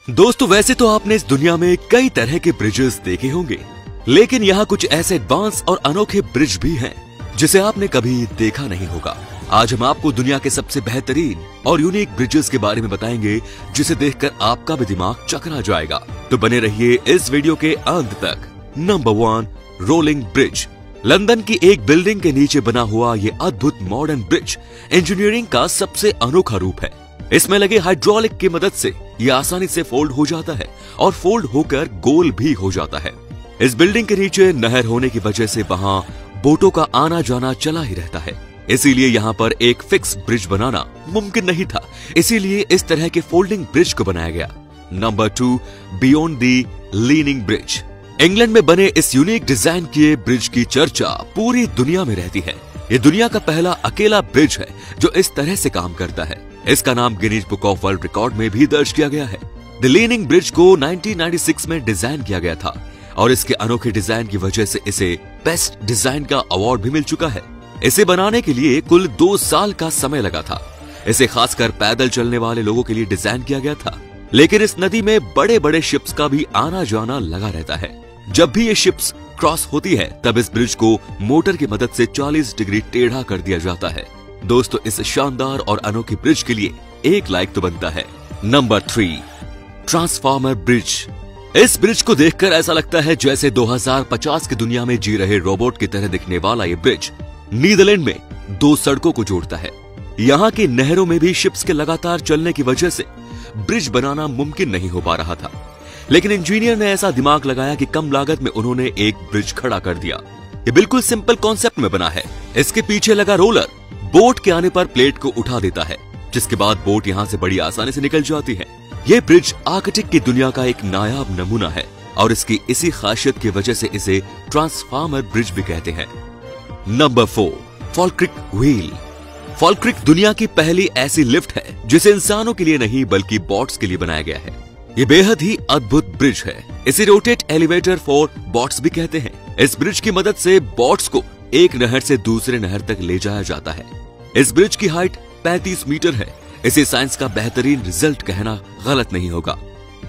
दोस्तों वैसे तो आपने इस दुनिया में कई तरह के ब्रिजेस देखे होंगे, लेकिन यहाँ कुछ ऐसे एडवांस और अनोखे ब्रिज भी हैं जिसे आपने कभी देखा नहीं होगा। आज हम आपको दुनिया के सबसे बेहतरीन और यूनिक ब्रिजेस के बारे में बताएंगे जिसे देखकर आपका भी दिमाग चकरा जाएगा। तो बने रहिए इस वीडियो के अंत तक। Number 1, rolling bridge. लंदन की एक बिल्डिंग के नीचे बना हुआ ये अद्भुत मॉडर्न ब्रिज इंजीनियरिंग का सबसे अनोखा रूप है। इसमें लगे हाइड्रोलिक की मदद से ये आसानी से फोल्ड हो जाता है और फोल्ड होकर गोल भी हो जाता है। इस बिल्डिंग के नीचे नहर होने की वजह से वहाँ बोटों का आना जाना चला ही रहता है, इसीलिए यहाँ पर एक फिक्स ब्रिज बनाना मुमकिन नहीं था, इसीलिए इस तरह के फोल्डिंग ब्रिज को बनाया गया। Number 2, beyond the leaning bridge. England में बने इस यूनिक डिजाइन किए ब्रिज की चर्चा पूरी दुनिया में रहती है। ये दुनिया का पहला अकेला ब्रिज है जो इस तरह से काम करता है। इसका नाम Guinness book of world record में भी दर्ज किया गया है। द लीनिंग ब्रिज को 1996 में डिजाइन किया गया था और इसके अनोखे डिजाइन की वजह से इसे बेस्ट डिजाइन का अवार्ड भी मिल चुका है। इसे बनाने के लिए कुल 2 साल का समय लगा था। इसे खासकर पैदल चलने वाले लोगों के लिए डिजाइन किया गया था, लेकिन इस नदी में बड़े बड़े शिप्स का भी आना जाना लगा रहता है। जब भी ये शिप्स क्रॉस होती है तब इस ब्रिज को मोटर की मदद से 40 डिग्री टेढ़ा कर दिया जाता है। दोस्तों इस शानदार और अनोखे ब्रिज के लिए एक लाइक तो बनता है। Number 3, transformer bridge. इस ब्रिज को देखकर ऐसा लगता है जैसे 2050 की दुनिया में जी रहे रोबोट की तरह दिखने वाला ये ब्रिज नीदरलैंड में 2 सड़कों को जोड़ता है। यहाँ की नहरों में भी शिप्स के लगातार चलने की वजह से ब्रिज बनाना मुमकिन नहीं हो पा रहा था, लेकिन इंजीनियर ने ऐसा दिमाग लगाया कि कम लागत में उन्होंने एक ब्रिज खड़ा कर दिया। ये बिल्कुल सिंपल कॉन्सेप्ट में बना है। इसके पीछे लगा रोलर बोट के आने पर प्लेट को उठा देता है, जिसके बाद बोट यहाँ से बड़ी आसानी से निकल जाती है। ये ब्रिज आर्किटेक्ट की दुनिया का एक नायाब नमूना है और इसकी इसी खासियत की वजह से इसे ट्रांसफार्मर ब्रिज भी कहते हैं। Number 4, फॉल्क्रिक wheel. फॉल्क्रिक दुनिया की पहली ऐसी लिफ्ट है जिसे इंसानों के लिए नहीं बल्कि बॉट्स के लिए बनाया गया है। ये बेहद ही अद्भुत ब्रिज है। इसे रोटेट एलिवेटर फॉर बॉट्स भी कहते हैं। इस ब्रिज की मदद से बॉट्स को एक नहर से दूसरे नहर तक ले जाया जाता है। इस ब्रिज की हाइट 35 मीटर है। इसे साइंस का बेहतरीन रिजल्ट कहना गलत नहीं होगा।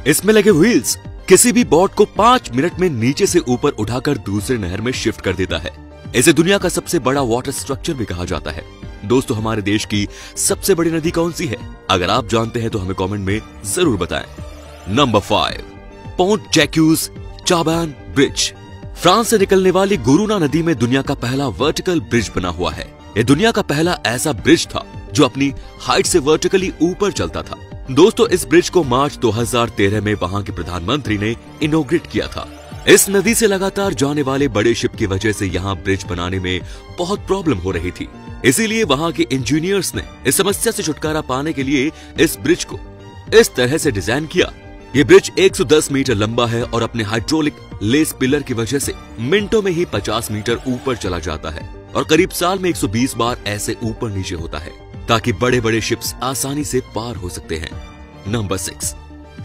इसमें लगे व्हील्स किसी भी बोट को 5 मिनट में नीचे से ऊपर उठाकर दूसरे नहर में शिफ्ट कर देता है। इसे दुनिया का सबसे बड़ा वाटर स्ट्रक्चर भी कहा जाता है। दोस्तों हमारे देश की सबसे बड़ी नदी कौन सी है? अगर आप जानते हैं तो हमें कमेंट में जरूर बताएं। Number 5, Pont Jacques Chaban bridge. France से निकलने वाली गुरुना नदी में दुनिया का पहला वर्टिकल ब्रिज बना हुआ है। यह दुनिया का पहला ऐसा ब्रिज था जो अपनी हाइट से वर्टिकली ऊपर चलता था। दोस्तों इस ब्रिज को मार्च 2013 में वहां के प्रधानमंत्री ने इनॉग्रेट किया था। इस नदी से लगातार जाने वाले बड़े शिप की वजह से यहाँ ब्रिज बनाने में बहुत प्रॉब्लम हो रही थी, इसीलिए वहां के इंजीनियर्स ने इस समस्या से छुटकारा पाने के लिए इस ब्रिज को इस तरह से डिजाइन किया। ये ब्रिज 110 मीटर लंबा है और अपने हाइड्रोलिक लेस पिलर की वजह से मिनटों में ही 50 मीटर ऊपर चला जाता है और करीब साल में 120 बार ऐसे ऊपर नीचे होता है ताकि बड़े बड़े शिप्स आसानी से पार हो सकते हैं। Number 6,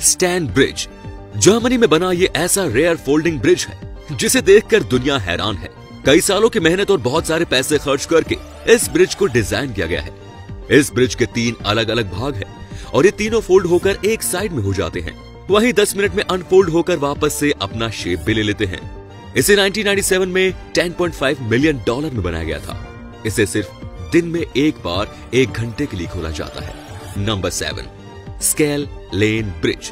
stand bridge. जर्मनी में बना ये ऐसा रेयर फोल्डिंग ब्रिज है जिसे देखकर दुनिया हैरान है। कई सालों की मेहनत और बहुत सारे पैसे खर्च करके इस ब्रिज को डिजाइन किया गया है। इस ब्रिज के 3 अलग अलग भाग हैं और ये तीनों फोल्ड होकर एक साइड में हो जाते हैं, वहीं 10 मिनट में अनफोल्ड होकर वापस से अपना शेप भी ले लेते हैं। इसे 1997 में $10.5 मिलियन में बनाया गया था। इसे सिर्फ दिन में एक बार 1 घंटे के लिए खोला जाता है। Number 7, scale lane bridge.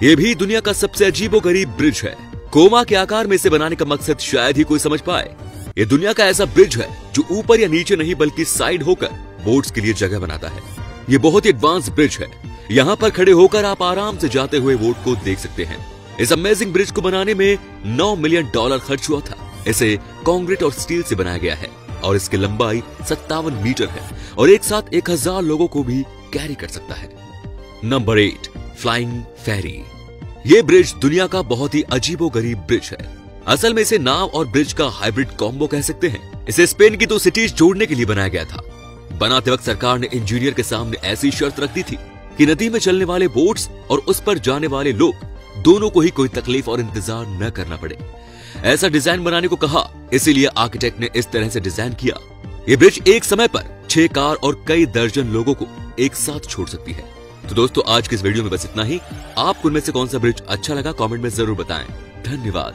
ये भी दुनिया का सबसे अजीबोगरीब ब्रिज है। कोमा के आकार में इसे बनाने का मकसद शायद ही कोई समझ पाए। ये दुनिया का ऐसा ब्रिज है जो ऊपर या नीचे नहीं बल्कि साइड होकर बोट्स के लिए जगह बनाता है। ये बहुत ही एडवांस ब्रिज है। यहाँ पर खड़े होकर आप आराम से जाते हुए बोट को देख सकते हैं। इस अमेजिंग ब्रिज को बनाने में $9 मिलियन खर्च हुआ था। इसे कंक्रीट और स्टील से बनाया गया है और इसकी लंबाई 57 मीटर है और एक साथ 1000 लोगों को भी कैरी कर सकता है। नंबर 8, फ्लाइंग फेरी। ये ब्रिज दुनिया का बहुत ही अजीबोगरीब ब्रिज है। असल में इसे नाव और ब्रिज का हाइब्रिड कॉम्बो कह सकते हैं। इसे स्पेन की 2 सिटीज जोड़ने के लिए बनाया गया था। बनाते वक्त सरकार ने इंजीनियर के सामने ऐसी शर्त रख दी थी कि नदी में चलने वाले बोट्स और उस पर जाने वाले लोग दोनों को ही कोई तकलीफ और इंतजार न करना पड़े। ऐसा डिजाइन बनाने को कहा, इसीलिए आर्किटेक्ट ने इस तरह से डिजाइन किया। ये ब्रिज एक समय पर 6 कार और कई दर्जन लोगों को एक साथ छोड़ सकती है। तो दोस्तों आज के इस वीडियो में बस इतना ही। आपको उनमें से कौन सा ब्रिज अच्छा लगा कमेंट में जरूर बताएं। धन्यवाद।